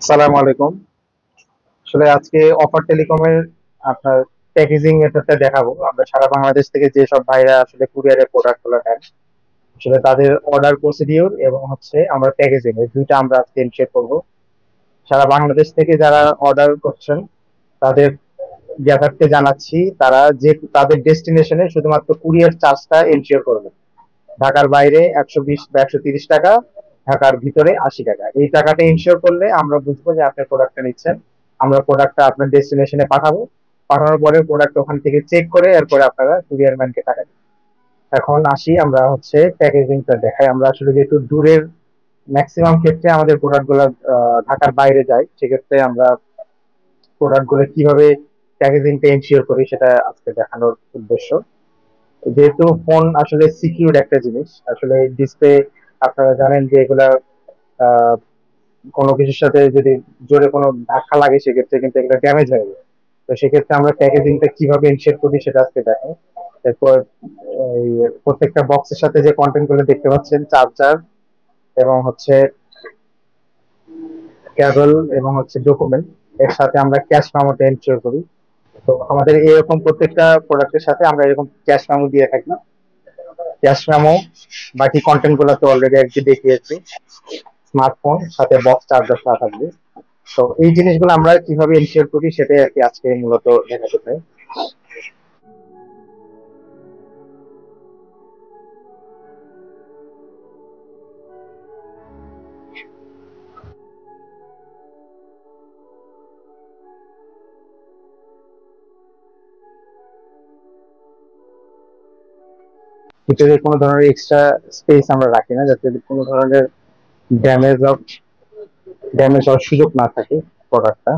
সালাম আলাইকুম। আসলে আজকে অফার টেলিকমের আপনার প্যাকেজিং মেথডটা দেখাবো। আমরা সারা বাংলাদেশ থেকে যেসব ভাইরা আসলে কুরিয়ারের প্রোডাক্ট গুলো নেন, আসলে তাদের অর্ডার প্রসিডিওর এবং হচ্ছে আমরা প্যাকেজিং এই দুইটা আমরা আজকে শেয়ার করবো। সারা বাংলাদেশ থেকে যারা অর্ডার করছেন তাদের জ্ঞাতার্থে জানাচ্ছি, তারা যে তাদের ডেস্টিনেশনে শুধুমাত্র কুরিয়ার চার্জটা এনশিওর করবে। ঢাকার বাইরে 120 বা 130 টাকা, ঢাকার ভিতরে 80 টাকা। এই টাকাটা ইনশিওর করলে আমরা বুঝবো যে আপনি প্রোডাক্টটা নিচ্ছেন। আমরা প্রোডাক্টটা আপনার ডেস্টিনেশনে পাঠাবো। পাঠানোর পরে প্রোডাক্ট ওখান থেকে চেক করে এরপরে আপনারা কুরিয়ার ম্যানকে টাকা দিন। এখন আসি আমরা হচ্ছে প্যাকেজিংটা দেখাই। আমরা আসলে যেহেতু দূরের ম্যাক্সিমাম ক্ষেত্রে আমাদের প্রোডাক্ট গুলো ঢাকার বাইরে যায়, সেক্ষেত্রে আমরা প্রোডাক্ট গুলো কিভাবে প্যাকেজিংটা এনশিওর করি সেটা আজকে দেখানোর উদ্দেশ্য। যেহেতু ফোন আসলে সিকিউর একটা জিনিস, আসলে ডিসপ্লে আপনারা জানেন যে এগুলা আহ, কোনো কিছুর সাথে যদি জোরে কোনো ধাক্কা লাগে সেক্ষেত্রে কিন্তু এগুলো ড্যামেজ হয়ে যায়। তো সেক্ষেত্রে আমরা প্যাকেজিংটা কিভাবে ইনশিওর করি সেটা আজকে দেখাই। এরপর এই প্রত্যেকটা বক্সের সাথে যে কন্টেন্ট গুলো দেখতে পাচ্ছেন, চার্জার এবং হচ্ছে কেবল এবং হচ্ছে ডকুমেন্ট, এর সাথে আমরা ক্যাশ মেমোটা এনশিওর করি। তো আমাদের এরকম প্রত্যেকটা প্রোডাক্টের সাথে আমরা এরকম ক্যাশ মেমো দিয়ে থাকি। ক্যাশ মেমো বাকি কন্টেন্ট গুলো তো অলরেডি একটি দেখিয়েছি। স্মার্টফোন সাথে বক্স চার্জার থাকবে। তো এই জিনিসগুলো আমরা কিভাবে এনশিওর করি সেটাই আর কি আজকে মূলত দেখাতে চাই। ভিতরে কোনো ধরনের এক্সট্রা স্পেস আমরা রাখি না, যাতে কোনো ধরনের ড্যামেজ ড্যামেজ হওয়ার সুযোগ না থাকে প্রোডাক্টটা।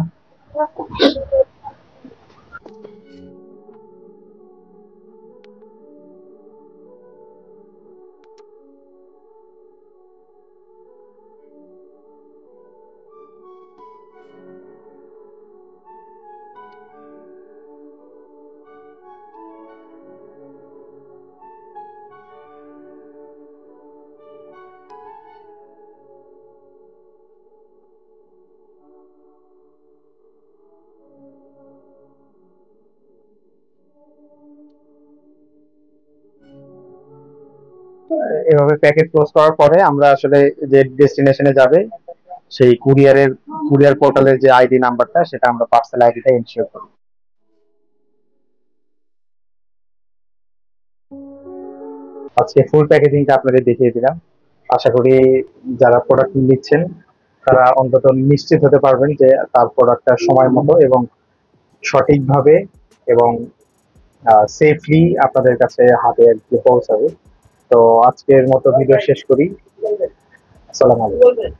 এভাবে প্যাকেট ক্লোজ করার পরে আমরা আসলে যে ডেস্টিনেশনে যাবে সেই কুরিয়ার পোর্টালের যে আইডি নাম্বারটা, সেটা আমরা পার্সেল আইডিটা এনশিওর করি। আজকে ফুল প্যাকেজিংটা আপনাদের দেখিয়ে দিলাম। আশা করি যারা প্রোডাক্ট নিচ্ছেন তারা অন্তত নিশ্চিত হতে পারবেন যে তার প্রোডাক্টটা সময় মতো এবং সঠিকভাবে এবং সেফলি আপনাদের কাছে হাতে আর কি পৌঁছাবে। তো আজকের মতো ভিডিও শেষ করি। আসসালামু আলাইকুম।